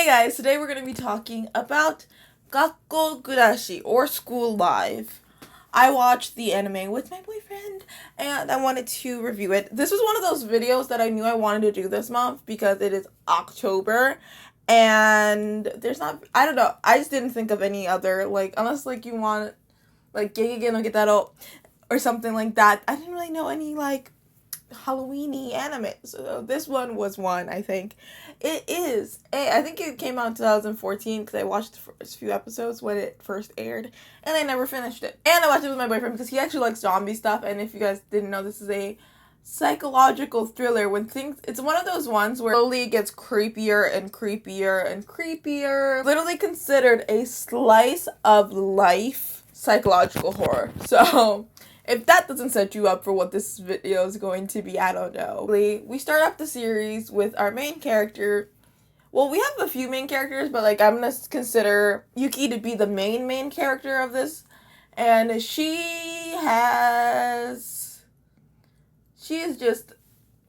guys, today we're going to be talking about Gakkou Garashi, or School Live. I watched the anime with my boyfriend, and I wanted to review it. This was one of those videos that I knew I wanted to do this month because it is October, and there's not, I don't know, I just didn't think of any other, unless, you want, Gege no Gitaro, or something like that. I didn't really know any, Halloween-y anime. So this one was one, I think. I think it came out in 2014 because I watched the first few episodes when it first aired, and I never finished it. And I watched it with my boyfriend because he actually likes zombie stuff, and if you guys didn't know, this is a psychological thriller it's one of those ones where slowly it gets creepier and creepier and creepier. Literally considered a slice of life psychological horror. So if that doesn't set you up for what this video is going to be, I don't know. We start off the series with our main character. Well, we have a few main characters, but I'm going to consider Yuki to be the main character of this. And she is just,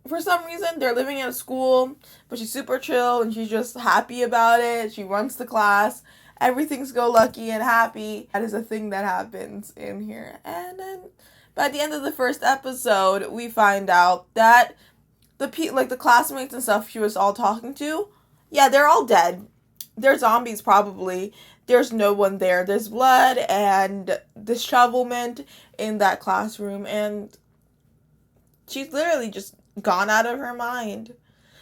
for some reason, they're living in a school, but she's super chill and she's just happy about it. She runs the class. Everything's go lucky and happy. That is a thing that happens in here. And then by the end of the first episode, we find out that the classmates and stuff she was all talking to, yeah, they're all dead. They're zombies probably. There's no one there. There's blood and dishevelment in that classroom, and she's literally just gone out of her mind.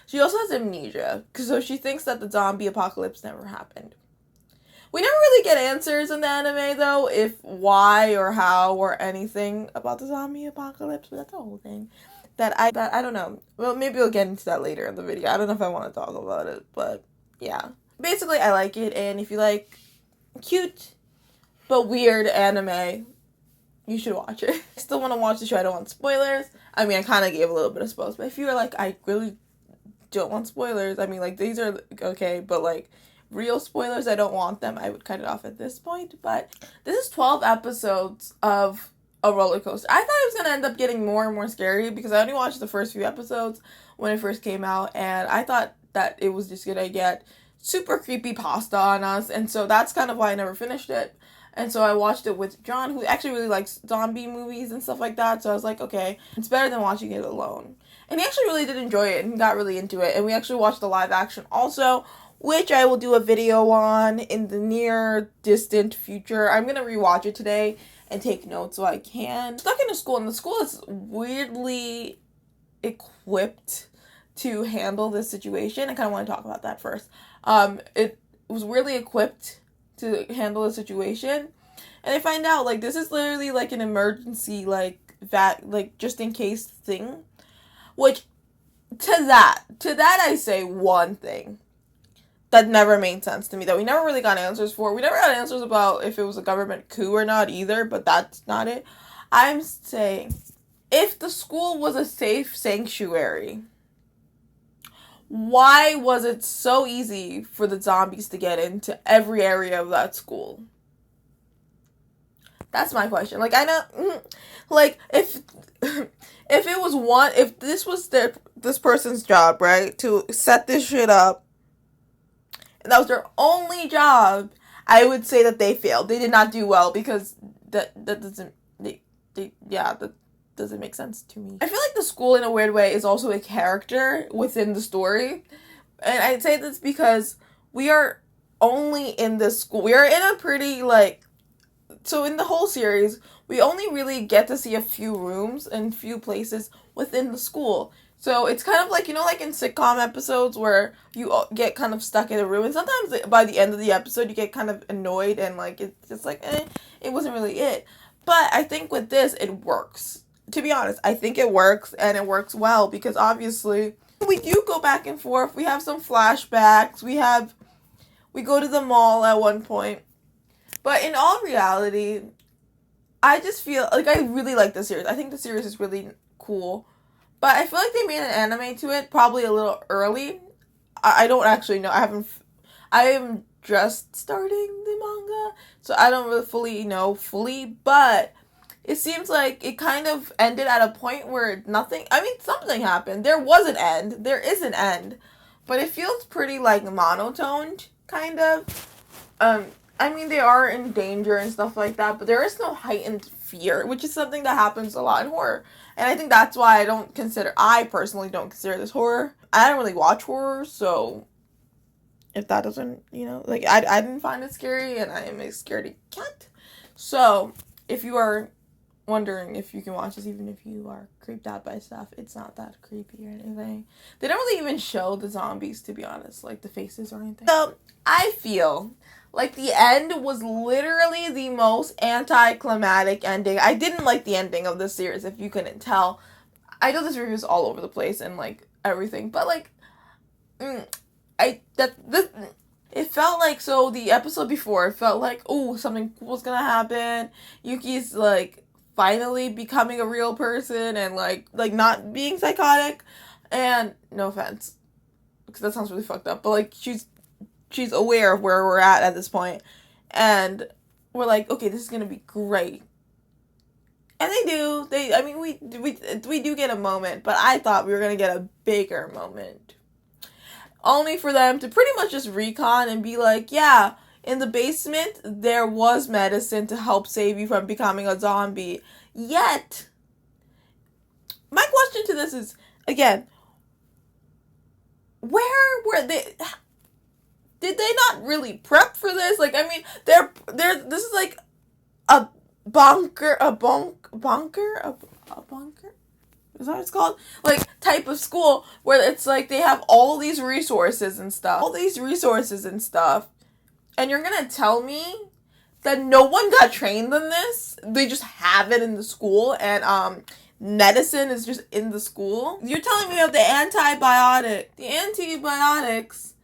She also has amnesia, so she thinks that the zombie apocalypse never happened. We never really get answers in the anime, though, if why or how or anything about the zombie apocalypse, but that's the whole thing that I don't know. Well, maybe we'll get into that later in the video. I don't know if I want to talk about it, but yeah. Basically, I like it, and if you like cute but weird anime, you should watch it. I still want to watch the show. I don't want spoilers. I mean, I kind of gave a little bit of spoilers, but if you're I really don't want spoilers, I mean, these are okay, but real spoilers, I don't want them. I would cut it off at this point. But this is 12 episodes of a roller coaster. I thought it was going to end up getting more and more scary because I only watched the first few episodes when it first came out, and I thought that it was just going to get super creepy pasta on us, and so that's kind of why I never finished it. And so I watched it with John, who actually really likes zombie movies and stuff like that, so I was like, okay, it's better than watching it alone. And he actually really did enjoy it and got really into it, and we actually watched the live action also, which I will do a video on in the near distant future. I'm going to rewatch it today and take notes so I can. Stuck in a school, and the school is weirdly equipped to handle this situation. I kind of want to talk about that first. It was weirdly equipped to handle the situation, and I find out, this is literally, an emergency, just in case thing, which, to that I say one thing that never made sense to me, that we never really got answers for. We never got answers about if it was a government coup or not either, but that's not it. I'm saying, if the school was a safe sanctuary, why was it so easy for the zombies to get into every area of that school? That's my question. I know, if this was this person's job, right, to set this shit up, and that was their only job, I would say that they failed. They did not do well because that doesn't that doesn't make sense to me. I feel like the school in a weird way is also a character within the story. And I'd say this because we are only in this school. We are in a pretty so in the whole series, we only really get to see a few rooms and few places within the school. So it's kind of in sitcom episodes where you get kind of stuck in a room, and sometimes by the end of the episode you get kind of annoyed and it's just it wasn't really it. But I think with this it works. To be honest, I think it works, and it works well because obviously we do go back and forth. We have some flashbacks. We go to the mall at one point. But in all reality, I just feel I really like the series. I think the series is really cool. But I feel like they made an anime to it probably a little early. I don't actually know. I am just starting the manga, so I don't really know fully, but it seems like it kind of ended at a point where something happened. There was an end. There is an end. but it feels pretty like monotoned, kind of. I mean, they are in danger and stuff like that, but there is no heightened fear, which is something that happens a lot in horror. And I think that's why I personally don't consider this horror. I don't really watch horror, so if that doesn't, like, I didn't find it scary, and I am a scaredy cat. So, if you are wondering if you can watch this, even if you are creeped out by stuff, it's not that creepy or anything. They don't really even show the zombies, to be honest, like the faces or anything. So, I feel like the end was literally the most anticlimactic ending. I didn't like the ending of this series, if you couldn't tell. I know this review is all over the place and, like, everything, but, like, it felt like, so the episode before, it felt like, oh, something cool's gonna happen. Yuki's, like, finally becoming a real person and, like not being psychotic. And, no offense, because that sounds really fucked up, but, like, she's aware of where we're at this point. And we're like, okay, this is gonna be great. And they do. We do get a moment, but I thought we were gonna get a bigger moment. Only for them to pretty much just recon and be like, yeah, in the basement, there was medicine to help save you from becoming a zombie. Yet, my question to this is, again, where were they? Did they not really prep for this? Like, I mean, this is like a bunker? Is that what it's called? Like, type of school where it's like they have all these resources and stuff. And you're gonna tell me that no one got trained in this? They just have it in the school, and medicine is just in the school? You're telling me of the antibiotics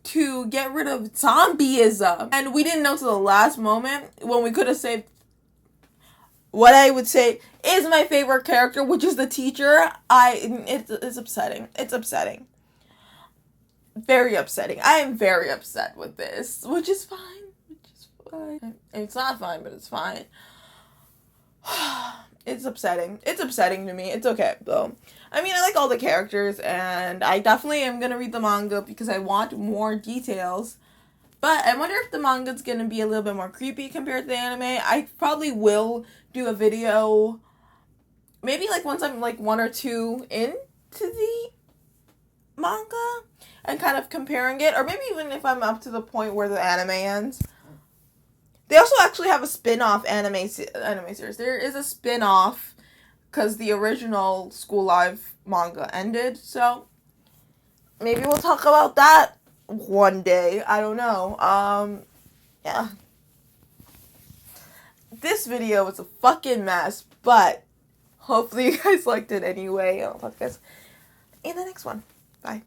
to get rid of zombieism. And we didn't know till the last moment when we could have saved what I would say is my favorite character, which is the teacher. It's upsetting. It's upsetting. Very upsetting. I am very upset with this, which is fine. It's not fine, but it's fine. It's upsetting. It's upsetting to me. It's okay, though. I mean, I like all the characters, and I definitely am going to read the manga because I want more details. But I wonder if the manga's going to be a little bit more creepy compared to the anime. I probably will do a video, maybe like once I'm like 1 or 2 into the manga and kind of comparing it. Or maybe even if I'm up to the point where the anime ends. They also actually have a spin-off anime series. There is a spin-off because the original School Live manga ended. So maybe we'll talk about that one day. I don't know. Yeah. This video was a fucking mess, but hopefully you guys liked it anyway. I'll talk to you guys in the next one.